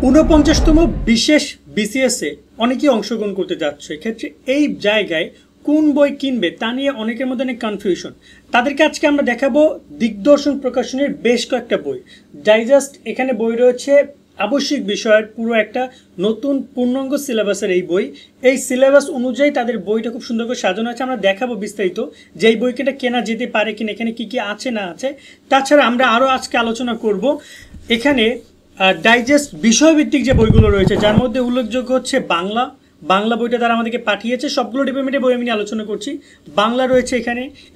৪৯তম বিশেষ বিসিএসে অনেকেই অংশগ্রহণ করতে যাচ্ছে। এক্ষেত্রে এই জায়গায় কোন বই কিনবে তা নিয়ে অনেকের মধ্যে অনেক কনফিউশন। তাদেরকে আজকে আমরা দেখাবো দিগদর্শন প্রকাশনের বেশ কয়েকটা বই ডাইজেস্ট। এখানে বই রয়েছে আবশ্যিক বিষয়ের পুরো একটা নতুন পূর্ণাঙ্গ সিলেবাসের এই বই। এই সিলেবাস অনুযায়ী তাদের বইটা খুব সুন্দর করে সাজানো আছে। আমরা দেখাবো বিস্তারিত যে এই বইটা কেনা যেতে পারে কিনা, এখানে কি কি আছে না আছে। তাছাড়া আমরা আরও আজকে আলোচনা করব এখানে ডাইজেস্ট বিষয়ভিত্তিক যে বইগুলো রয়েছে, যার মধ্যে উল্লেখযোগ্য হচ্ছে বাংলা বইটা তারা আমাদেরকে পাঠিয়েছে। সবগুলো ডিপার্টমেন্টের বই আমি নিয়ে আলোচনা করছি। বাংলা রয়েছে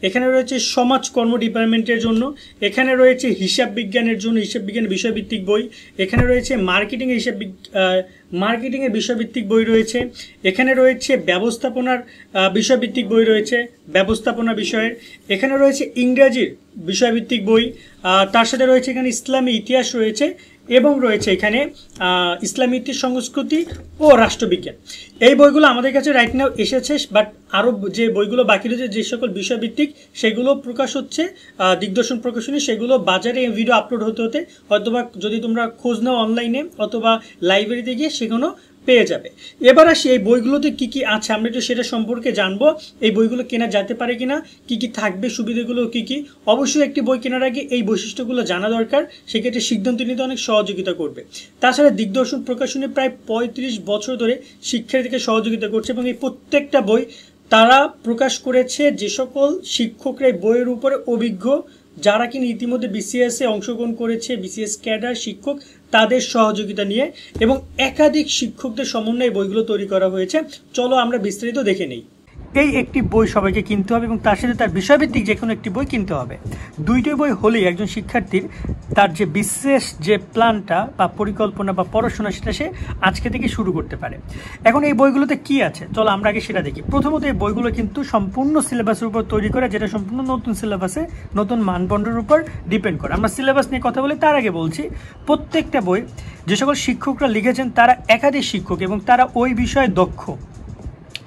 এখানে রয়েছে সমাজকর্ম ডিপার্টমেন্টের জন্য, এখানে রয়েছে হিসাব বিজ্ঞানের জন্য হিসাব বিজ্ঞানের বিষয়ভিত্তিক বই, এখানে রয়েছে মার্কেটিংয়ের বিষয়ভিত্তিক বই রয়েছে, এখানে রয়েছে ব্যবস্থাপনার বিষয়ভিত্তিক বই রয়েছে ব্যবস্থাপনা বিষয়ের, এখানে রয়েছে ইংরেজির বিষয়ভিত্তিক বই, তার সাথে রয়েছে এখানে ইসলামী ইতিহাস রয়েছে এবং রয়েছে এখানে ইসলামী ইতিহাস, সংস্কৃতি ও রাষ্ট্রবিজ্ঞান। এই বইগুলো আমাদের কাছে রাইট নাও এসেছে, বাট আরও যে বইগুলো বাকি রয়েছে যে সকল বিষয়ভিত্তিক সেগুলো প্রকাশ হচ্ছে দিগদর্শন প্রকাশনী। সেগুলো বাজারে ভিডিও আপলোড হতে হতে অথবা যদি তোমরা খোঁজ নাও অনলাইনে অথবা লাইব্রেরিতে গিয়ে সেগুলো পেয়ে যাবে। এবার আসি এই বইগুলোতে কি কি আছে আমরা একটু সেটা সম্পর্কে জানবো। এই বইগুলো কেনা যেতে পারে কিনা, কি কি থাকবে, সুবিধাগুলো কি কি। অবশ্যই একটি বই কেনার আগে এই বৈশিষ্ট্যগুলো জানা দরকার, সেক্ষেত্রে সিদ্ধান্ত নিতে অনেক সহযোগিতা করবে। তাছাড়া দিগদর্শন প্রকাশনী প্রায় ৩৫ বছর ধরে শিক্ষার্থীকে সহযোগিতা করছে এবং এই প্রত্যেকটা বই তারা প্রকাশ করেছে যে সকল শিক্ষকরা এই বইয়ের উপরে অভিজ্ঞ, যারা কিনা ইতিমধ্যে বিসিএসে অংশগ্রহণ করেছে, বিসিএস ক্যাডার শিক্ষক, তাদের সহযোগিতা নিয়ে এবং একাধিক শিক্ষকদের সমন্বয়ে বইগুলো তৈরি করা হয়েছে। চলো আমরা বিস্তারিত দেখে নেই। এই একটি বই সবাইকে কিনতে হবে এবং তার সাথে তার বিষয়ভিত্তিক যে কোনো একটি বই কিনতে হবে। দুইটি বই হলেই একজন শিক্ষার্থীর তার যে বিশেষ যে প্ল্যানটা বা পরিকল্পনা বা পড়াশোনা সেটা সে আজকে থেকে শুরু করতে পারে। এখন এই বইগুলোতে কি আছে চলো আমরা আগে সেটা দেখি। প্রথমত এই বইগুলো কিন্তু সম্পূর্ণ সিলেবাসের উপর তৈরি করা, যেটা সম্পূর্ণ নতুন সিলেবাসে নতুন মানদণ্ডের উপর ডিপেন্ড করে। আমরা সিলেবাস নিয়ে কথা বলি তার আগে বলছি, প্রত্যেকটা বই যে সকল শিক্ষকরা লিখেছেন তারা একাধিক শিক্ষক এবং তারা ওই বিষয়ে দক্ষ।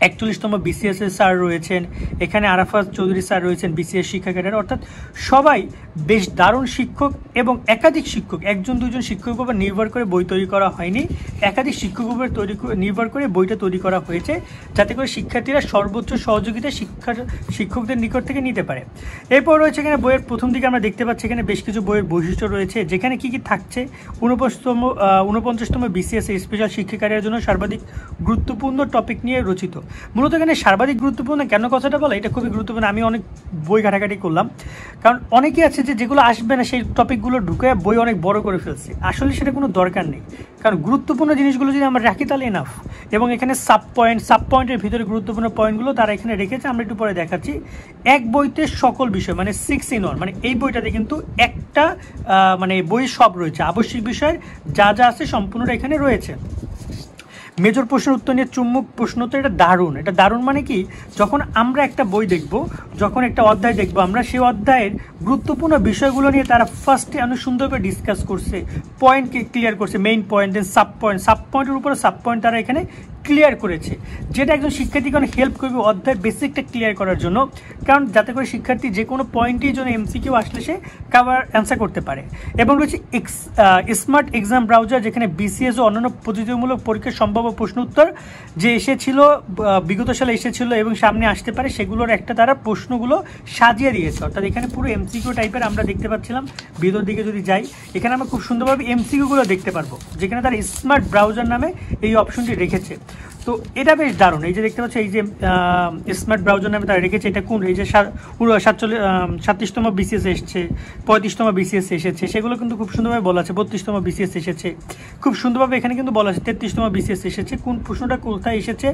৪১তম বিসিএস এর স্যার রয়েছেন, এখানে আরাফাত চৌধুরী স্যার রয়েছেন বিসিএস শিক্ষা ক্যাডার, অর্থাৎ সবাই বেশ দারুণ শিক্ষক এবং একাধিক শিক্ষক, একজন দুজন শিক্ষকের উপর নির্ভর করে বই তৈরি করা হয়নি, একাধিক শিক্ষকের উপর নির্ভর করে বইটা তৈরি করা হয়েছে, যাতে করে শিক্ষার্থীরা সর্বোচ্চ সহযোগিতা শিক্ষকদের নিকট থেকে নিতে পারে। এরপর রয়েছে এখানে বইয়ের প্রথম দিকে আমরা দেখতে পাচ্ছি এখানে বেশ কিছু বইয়ের বৈশিষ্ট্য রয়েছে, যেখানে কি কি থাকছে। ৪৯তম বিসিএস স্পেশাল শিক্ষা ক্যাডারের জন্য সর্বাধিক গুরুত্বপূর্ণ টপিক নিয়ে রচিত। মূলত এখানে সর্বাধিক গুরুত্বপূর্ণ কেন কথাটা বলে, এটা খুবই গুরুত্বপূর্ণ। আমি অনেক বই ঘাটাঘাটি করলাম, কারণ অনেকে আছে যেগুলো আসবে না সেই টপিকগুলো ঢুকে বই অনেক বড় করে ফেলছে। আসলে সেটা কোনো দরকার নেই, কারণ গুরুত্বপূর্ণ জিনিসগুলো যদি আমরা রাখি তাহলে এনাফ। এবং এখানে সাব পয়েন্টের ভিতরে গুরুত্বপূর্ণ পয়েন্টগুলো তারা এখানে রেখেছে, আমরা একটু পরে দেখাচ্ছি। এক বইতে সকল বিষয় মানে 6 in 1, মানে এই বইটাতে কিন্তু একটা মানে বই সব রয়েছে, আবশ্যিক বিষয়ের যা যা আছে সম্পূর্ণটা এখানে রয়েছে। মেজর প্রশ্নের উত্তর নিয়ে চুম্বক প্রশ্ন, তো এটা দারুণ মানে কি, যখন আমরা একটা বই দেখব, যখন একটা অধ্যায় দেখব, আমরা সেই অধ্যায়ের গুরুত্বপূর্ণ বিষয়গুলো নিয়ে তারা ফার্স্টে অনেক সুন্দর করে ডিসকাস করছে, পয়েন্টকে ক্লিয়ার করছে, মেইন পয়েন্ট, দেন সাব পয়েন্টের উপরে সাব পয়েন্ট তারা এখানে ক্লিয়ার করেছে, যেটা একজন শিক্ষার্থীকে অনেক হেল্প করবে অধ্যায় বেসিকটা ক্লিয়ার করার জন্য, কারণ যাতে করে শিক্ষার্থী যে কোনো পয়েন্টের জন্য এমসিকিউ আসলে সে অ্যান্সার করতে পারে। এবং রয়েছে স্মার্ট এক্সাম ব্রাউজার, যেখানে বিসিএস ও অন্যান্য প্রতিযোগিতামূলক পরীক্ষার সম্ভাব্য প্রশ্ন উত্তর যে এসেছিল বিগত সালে এসেছিল এবং সামনে আসতে পারে সেগুলোর একটা তারা প্রশ্নগুলো সাজিয়ে দিয়েছে, অর্থাৎ এখানে পুরো এমসিকিউ টাইপের আমরা দেখতে পাচ্ছিলাম। ভিতর দিকে যদি যাই এখানে আমরা খুব সুন্দরভাবে এমসিকিউগুলো দেখতে পারবো, যেখানে তারা স্মার্ট ব্রাউজার নামে এই অপশনটি রেখেছে। তো এটা বেশ দারুণ। এই যে দেখতে পাচ্ছি এই যে স্মার্ট ব্রাউজার নামে তারা রেখেছে, এটা কোন এই যে 37তম বিসিএস এসেছে, 35তম বিসিএস এসেছে, সেগুলো কিন্তু খুব সুন্দরভাবে বলা আছে। 32তম বিসিএস এসেছে, খুব সুন্দরভাবে এখানে কিন্তু বলা আছে। 33তম বিসিএস এসেছে, কোন প্রশ্নটা কোথায় এসেছে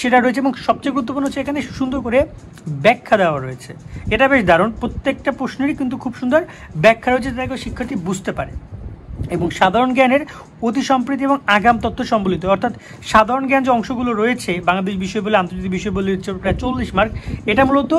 সেটা রয়েছে। এবং সবচেয়ে গুরুত্বপূর্ণ হচ্ছে এখানে সুন্দর করে ব্যাখ্যা দেওয়া রয়েছে, এটা বেশ দারুণ। প্রত্যেকটা প্রশ্নেরই কিন্তু খুব সুন্দর ব্যাখ্যা রয়েছে, যাতে করে শিক্ষার্থী বুঝতে পারে। এবং সাধারণ জ্ঞানের অতি সম্প্রীতি এবং আগাম তথ্য সম্বলিত, অর্থাৎ সাধারণ জ্ঞান যে অংশগুলো রয়েছে, বাংলাদেশ বিষয় বলে আন্তর্জাতিক বিষয় বলে হচ্ছে প্রায় 40 মার্ক, এটা মূলত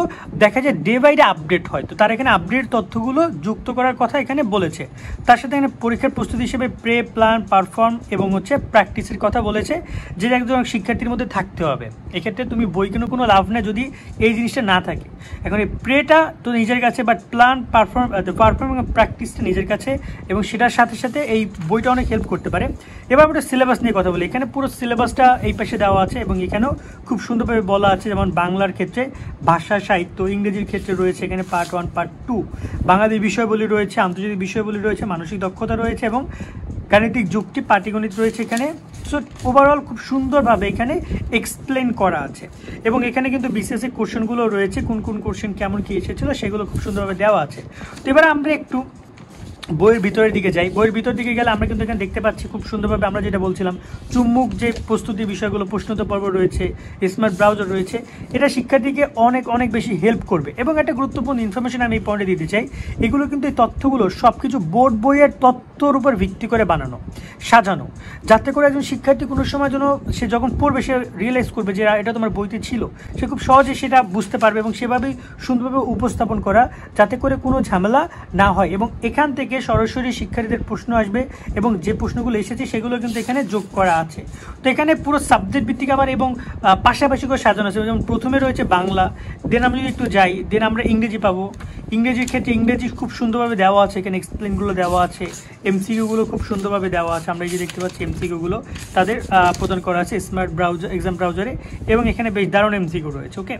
দেখা যায় ডে বাই ডে আপডেট হয়। তো তারা এখানে আপডেট তথ্যগুলো যুক্ত করার কথা এখানে বলেছে। তার সাথে এখানে পরীক্ষার প্রস্তুতি হিসেবে প্রে, প্ল্যান, পারফর্ম এবং হচ্ছে প্র্যাকটিসের কথা বলেছে, যেটা একজন শিক্ষার্থীর মধ্যে থাকতে হবে। এক্ষেত্রে তুমি বই কিনে কোনো লাভ নেই যদি এই জিনিসটা না থাকে। এখন এই প্রেটা তো নিজের কাছে, বাট প্ল্যান, পারফর্ম এবং প্র্যাকটিসটা নিজের কাছে, এবং সেটার সাথে সাথে সাথে এই বইটা অনেক হেল্প করতে পারে। এবার আমরা সিলেবাস নিয়ে কথা বলি। এখানে পুরো সিলেবাসটা এই পাশে দেওয়া আছে এবং এখানেও খুব সুন্দরভাবে বলা আছে, যেমন বাংলার ক্ষেত্রে ভাষা সাহিত্য, ইংরেজির ক্ষেত্রে রয়েছে এখানে পার্ট 1 পার্ট 2, বাঙালি বিষয়বলি রয়েছে, আন্তর্জাতিক বিষয়বলি রয়েছে, মানসিক দক্ষতা রয়েছে এবং গাণিতিক যুক্তি, পাটিগণিত রয়েছে এখানে। সো ওভারঅল খুব সুন্দরভাবে এখানে এক্সপ্লেন করা আছে এবং এখানে কিন্তু বিসিএস এর কোশ্চেনগুলো রয়েছে, কোন কোন কোশ্চেন কেমন কী এসেছিল সেগুলো খুব সুন্দরভাবে দেওয়া আছে। তো এবার আমরা একটু বইয়ের ভিতরের দিকে যাই। বইয়ের ভিতর দিকে গেলে আমরা কিন্তু এখানে দেখতে পাচ্ছি খুব সুন্দরভাবে আমরা যেটা বলছিলাম, চুম্বক যে প্রস্তুতি বিষয়গুলো, প্রশ্নোত্তর পর্ব রয়েছে, স্মার্ট ব্রাউজার রয়েছে, এটা শিক্ষার্থীকে অনেক অনেক বেশি হেল্প করবে। এবং একটা গুরুত্বপূর্ণ ইনফরমেশন আমি এই পয়েন্টে দিতে চাই, এগুলো কিন্তু এই তথ্যগুলো সব কিছু বোর্ড বইয়ের তথ্যর উপর ভিত্তি করে বানানো, সাজানো, যাতে করে একজন শিক্ষার্থী কোনো সময় যেন সে যখন পড়বে সে রিয়েলাইজ করবে যে এটা তোমার বইতে ছিল, সে খুব সহজে সেটা বুঝতে পারবে এবং সেভাবেই সুন্দরভাবে উপস্থাপন করা, যাতে করে কোনো ঝামেলা না হয়। এবং এখান থেকে সরাসরি শিক্ষার্থীদের প্রশ্ন আসবে এবং যে প্রশ্নগুলো এসেছে সেগুলো কিন্তু এখানে যোগ করা আছে। তো এখানে পুরো সাবজেক্ট ভিত্তিক আবার এবং পাশাপাশি করে সাজানো আছে। যেমন প্রথমে রয়েছে বাংলা, দেন আমরা যদি একটু যাই, দেন আমরা ইংরেজি পাবো। ইংরেজির ক্ষেত্রে ইংরেজি খুব সুন্দরভাবে দেওয়া আছে, এখানে এক্সপ্লেনগুলো দেওয়া আছে, এমসিকিউগুলো খুব সুন্দরভাবে দেওয়া আছে। আমরা এই যে দেখতে পাচ্ছি এমসিকিউগুলো তাদের প্রদান করা আছে স্মার্ট ব্রাউজার, এক্সাম ব্রাউজারে, এবং এখানে বেশ দারুণ এমসিকিউ রয়েছে। ওকে,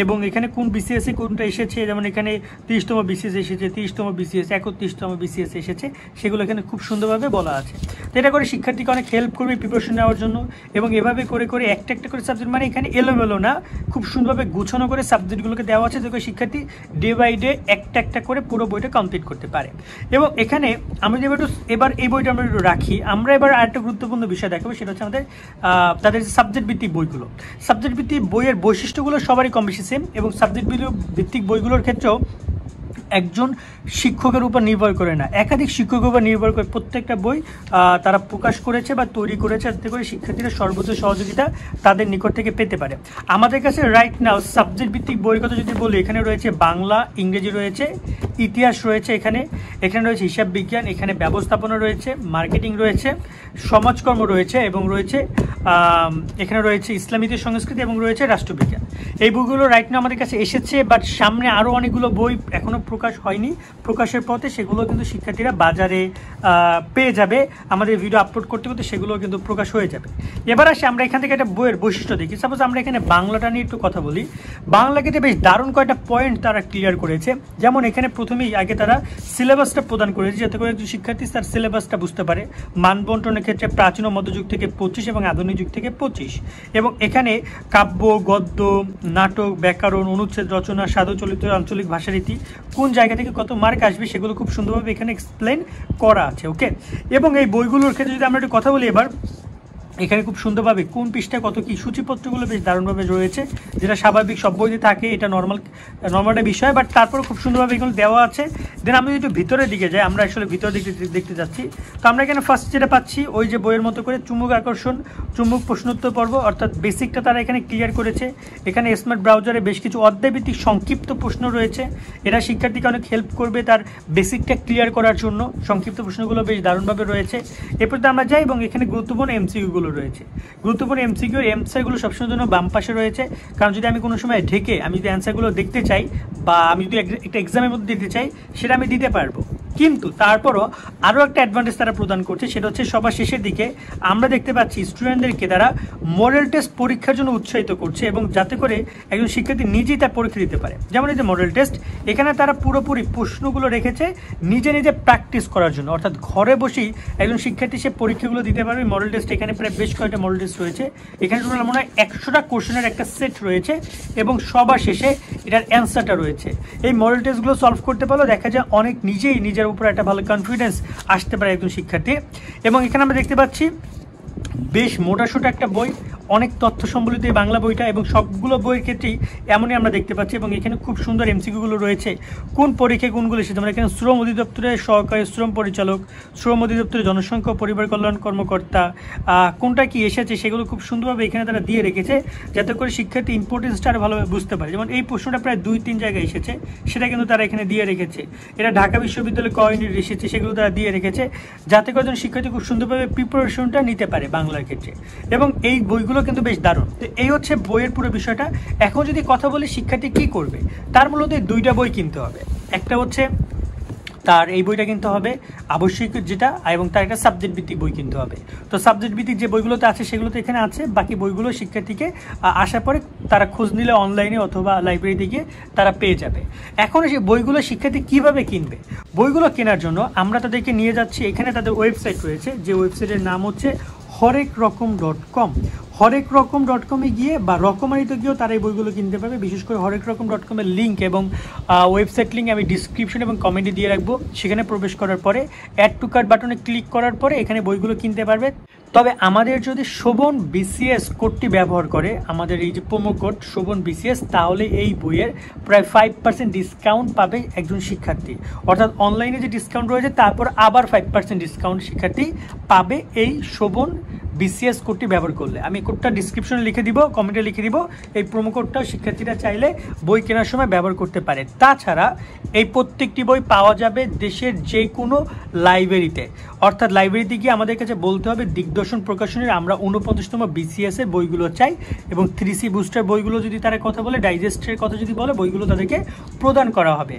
এবং এখানে কোন বিসিএসে কোনটা এসেছে, যেমন এখানে 30তম বিসিএস এসেছে, 30তম বিসিএস, 31তম বিসিএস এসেছে, সেগুলো এখানে খুব সুন্দরভাবে বলা আছে। তো এটা করে শিক্ষার্থীকে অনেক হেল্প করবে প্রিপারেশন নেওয়ার জন্য। এবং এভাবে করে করে একটা একটা করে সাবজেক্ট, মানে এখানে এলোমেলো না, খুব সুন্দরভাবে গুছানো করে সাবজেক্টগুলোকে দেওয়া আছে, যাতে শিক্ষার্থী ডে বাই ডে একটা একটা করে পুরো বইটা কমপ্লিট করতে পারে। এবং এখানে আমরা যে এবার এই বইটা আমরা একটু রাখি, আমরা এবার আরেকটা গুরুত্বপূর্ণ বিষয় দেখাবো, সেটা হচ্ছে আমাদের তাদের সাবজেক্ট ভিত্তিক বইগুলো। সাবজেক্ট ভিত্তিক বইয়ের বৈশিষ্ট্যগুলো সবারই কম বেশি সেম, এবং সাবজেক্ট ভিত্তিক বইগুলোর ক্ষেত্রেও একজন শিক্ষকের উপর নির্ভর করে না, একাধিক শিক্ষকের উপর নির্ভর করে প্রত্যেকটা বই তারা প্রকাশ করেছে বা তৈরি করেছে, যাতে করে শিক্ষার্থীরা সর্বোচ্চ সহযোগিতা তাদের নিকট থেকে পেতে পারে। আমাদের কাছে রাইট নাও সাবজেক্ট ভিত্তিক বইয়ের কথা যদি বলি, এখানে রয়েছে বাংলা, ইংরেজি রয়েছে, ইতিহাস রয়েছে, এখানে রয়েছে হিসাব বিজ্ঞান, এখানে ব্যবস্থাপনা রয়েছে, মার্কেটিং রয়েছে, সমাজকর্ম রয়েছে, এবং রয়েছে এখানে রয়েছে ইসলামী সংস্কৃতি, এবং রয়েছে রাষ্ট্রবিজ্ঞান। এই বইগুলো রাইট নাও আমাদের কাছে এসেছে, বাট সামনে আরও অনেকগুলো বই এখনও প্রকাশ হয়নি, প্রকাশের পথে, সেগুলো কিন্তু শিক্ষার্থীরা বাজারে পেয়ে যাবে। আমাদের ভিডিও আপলোড করতে করতে সেগুলো কিন্তু প্রকাশ হয়ে যাবে। এবার আসে আমরা এখান থেকে একটা বইয়ের বৈশিষ্ট্য দেখি। সাপোজ আমরা এখানে বাংলাটা নিয়ে একটু কথা বলি। বাংলা ক্ষেত্রে বেশ দারুণ কয়েকটা পয়েন্ট তারা ক্লিয়ার করেছে। যেমন এখানে প্রথমেই আগে তারা সিলেবাসটা প্রদান করেছে, যাতে করে একজন শিক্ষার্থী তার সিলেবাসটা বুঝতে পারে। মানবন্টনের ক্ষেত্রে প্রাচীন ও মধ্যযুগ থেকে 25 এবং আধুনিক যুগ থেকে 25, এবং এখানে কাব্য, গদ্য, নাটক, ব্যাকরণ, অনুচ্ছেদ রচনা, সাধু চলিত, আঞ্চলিক ভাষারীতি, কোন জায়গা থেকে কত মার্ক আসবে সেগুলো খুব সুন্দরভাবে এখানে এক্সপ্লেন করা আছে। ওকে, এবং এই বইগুলোর ক্ষেত্রে যদি আমরা একটু কথা বলি এবার, এখানে খুব সুন্দরভাবে কোন পৃষ্ঠায় কত কি সূচিপত্রগুলো বেশ দারুণভাবে রয়েছে, যেটা স্বাভাবিক সব বইতে থাকে, এটা নর্মালটা বিষয়, বাট তারপরে খুব সুন্দরভাবে এগুলো দেওয়া আছে। দেন আমি যদি ভিতরের দিকে যাই, আমরা আসলে ভিতরের দিকে দেখতে যাচ্ছি। তো আমরা এখানে ফার্স্ট যেটা পাচ্ছি, ওই যে বইয়ের মতো করে চুম্বক আকর্ষণ, চুম্বক প্রশ্নোত্তর পর্ব, অর্থাৎ বেসিকটা তারা এখানে ক্লিয়ার করেছে। এখানে স্মার্ট ব্রাউজারে বেশ কিছু অধ্যায়ভিত্তিক সংক্ষিপ্ত প্রশ্ন রয়েছে, এটা শিক্ষার্থীকে অনেক হেল্প করবে তার বেসিকটা ক্লিয়ার করার জন্য। সংক্ষিপ্ত প্রশ্নগুলো বেশ দারুণভাবে রয়েছে। এরপর আমরা যাই, এবং এখানে গুরুত্বপূর্ণ এমসিকিউগুলো রয়েছে। গুরুত্বপূর্ণ এমসিকিউ অ্যান্সারগুলো সবসময় জন্য বাম পাশে রয়েছে, কারণ যদি আমি কোনো সময় ঢেকে আমি যদি অ্যান্সারগুলো দেখতে চাই বা আমি যদি একটা এক্সামের মধ্যে দিতে চাই, সেটা আমি দিতে পারবো। কিন্তু তারপরও আরও একটা অ্যাডভান্টেজ তারা প্রদান করছে, সেটা হচ্ছে সবার শেষের দিকে আমরা দেখতে পাচ্ছি স্টুডেন্টদেরকে তারা মডেল টেস্ট পরীক্ষার জন্য উৎসাহিত করছে, এবং যাতে করে একজন শিক্ষার্থী নিজেই তার পরীক্ষা দিতে পারে। যেমন এই যে মডেল টেস্ট, এখানে তারা পুরোপুরি প্রশ্নগুলো রেখেছে নিজে নিজে প্র্যাকটিস করার জন্য, অর্থাৎ ঘরে বসেই একজন শিক্ষার্থী সে পরীক্ষাগুলো দিতে পারবে। মডেল টেস্ট এখানে প্রায় বেশ কয়েকটা মডেল টেস্ট রয়েছে, এখানে টোটাল মনে হয় 100টা কোশ্চেনের একটা সেট রয়েছে, এবং সবার শেষে এটার অ্যান্সারটা রয়েছে। এই মডেল টেস্টগুলো সলভ করতে পারলেও দেখা যায় অনেক নিজের উপর একটা ভালো কনফিডেন্স আসতে পারে একজন শিক্ষার্থী। এবং এখানে আমরা দেখতে পাচ্ছি বেশ মোটাসোটা একটা বই, অনেক তথ্য সম্বলিত এই বাংলা বইটা, এবং সবগুলো বইয়ের ক্ষেত্রেই এমনই আমরা দেখতে পাচ্ছি। এবং এখানে খুব সুন্দর এমসিকিউগুলো রয়েছে, কোন পরীক্ষায় কোনগুলো এসেছে। আমরা এখানে শ্রম অধিদপ্তরের সহকারী শ্রম পরিচালক, শ্রম অধিদপ্তরের জনসংখ্যা ও পরিবার কল্যাণ কর্মকর্তা, কোনটা কি এসেছে সেগুলো খুব সুন্দরভাবে এখানে তারা দিয়ে রেখেছে, যাতে করে শিক্ষার্থী ইম্পর্টেন্সটা আরও ভালোভাবে বুঝতে পারে। যেমন এই প্রশ্নটা প্রায় 2-3 জায়গায় এসেছে, সেটা কিন্তু তারা এখানে দিয়ে রেখেছে। এটা ঢাকা বিশ্ববিদ্যালয় ক ইউনিট এসেছে, সেগুলো তারা দিয়ে রেখেছে, যাতে করে শিক্ষার্থী খুব সুন্দরভাবে প্রিপারেশনটা নিতে পারে বাংলার ক্ষেত্রে। এবং এই বইগুলো কিন্তু বেশ দারুণ। তো এই হচ্ছে বইয়ের পুরো বিষয়টা। এখন যদি কথা বলি শিক্ষার্থী কি করবে, তার মূলত 2টা বই কিনতে হবে। একটা হচ্ছে তার এই বইটা কিনতে হবে আবশ্যিক যেটা, এবং তার একটা সাবজেক্ট ভিত্তিক বই কিনতে হবে। তো সাবজেক্ট ভিত্তিক যে বইগুলোতে আছে সেগুলো তো এখানে আছে, বাকি বইগুলো শিক্ষার্থীকে আসার পরে তারা খোঁজ নিলে অনলাইনে অথবা লাইব্রেরিতে গিয়ে তারা পেয়ে যাবে। এখন সেই বইগুলো শিক্ষার্থী কিভাবে কিনবে? বইগুলো কেনার জন্য আমরা তাদেরকে নিয়ে যাচ্ছি, এখানে তাদের ওয়েবসাইট রয়েছে, যে ওয়েবসাইটের নাম হচ্ছে হরেকরকম.com। হরেকরকম.com-এ গিয়ে বা রকমারিতে গিয়েও তারা এই বইগুলো কিনতে পারবে। বিশেষ করে হরেকরকম.com-এর লিঙ্ক এবং ওয়েবসাইট লিঙ্ক আমি ডিসক্রিপশন এবং কমেন্টে দিয়ে রাখবো। সেখানে প্রবেশ করার পরে অ্যাড টু কার্ট বাটনে ক্লিক করার পরে এখানে বইগুলো কিনতে পারবে। তবে আমাদের যদি শোভন বিসিএস কোডটি ব্যবহার করে, আমাদের এই যে প্রোমো কোড শোভন বিসিএস, তাহলে এই বইয়ের প্রায় 5% ডিসকাউন্ট পাবে একজন শিক্ষার্থী। অর্থাৎ অনলাইনে যে ডিসকাউন্ট রয়েছে তারপর আবার 5% ডিসকাউন্ট শিক্ষার্থী পাবে এই শোভন বিসিএস কোডটি ব্যবহার করলে। আমি কোডটা ডিসক্রিপশনে লিখে দিব, কমেন্টে লিখে দিব। এই প্রোমো কোডটাও শিক্ষার্থীরা চাইলে বই কেনার সময় ব্যবহার করতে পারে। তাছাড়া এই প্রত্যেকটি বই পাওয়া যাবে দেশের যে কোনো লাইব্রেরিতে। অর্থাৎ লাইব্রেরিতে গিয়ে আমাদের কাছে বলতে হবে দিগদর্শন প্রকাশনের আমরা 49তম বিসিএস এর বইগুলো চাই, এবং 3C বুস্টার বইগুলো যদি তারা কথা বলে, ডাইজেস্টের কথা যদি বলে, বইগুলো তাদেরকে প্রদান করা হবে।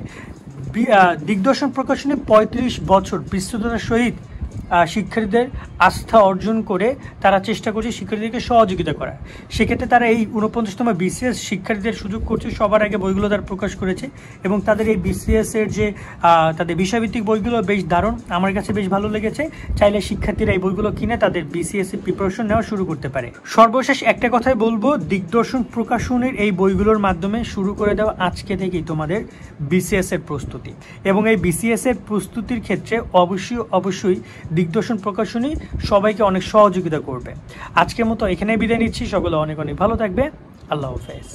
দিগদর্শন প্রকাশনে 35 বছর বিস্তৃততার সহিত শিক্ষার্থীদের আস্থা অর্জন করে তারা চেষ্টা করছে শিক্ষার্থীদেরকে সহযোগিতা করার। সেক্ষেত্রে তারা এই 49তম বিসিএস শিক্ষার্থীদের সুযোগ করছে, সবার আগে বইগুলো তারা প্রকাশ করেছে, এবং তাদের এই বিসিএস এর যে তাদের বিষয়ভিত্তিক বইগুলো বেশ দারুণ, আমার কাছে বেশ ভালো লেগেছে। চাইলে শিক্ষার্থীরা এই বইগুলো কিনে তাদের বিসিএস এর প্রিপারেশন নেওয়া শুরু করতে পারে। সর্বশেষ একটা কথাই বলবো, দিগদর্শন প্রকাশনের এই বইগুলোর মাধ্যমে শুরু করে দেওয়া আজকে থেকেই তোমাদের বিসিএস এর প্রস্তুতি, এবং এই বিসিএস এর প্রস্তুতির ক্ষেত্রে অবশ্যই দিগদর্শন প্রকাশনী সবাইকে অনেক সহযোগিতা করবে। আজকের মতো এখানে বিদায় নিচ্ছি, সকলে অনেক অনেক ভালো থাকবে। আল্লাহ হাফেজ।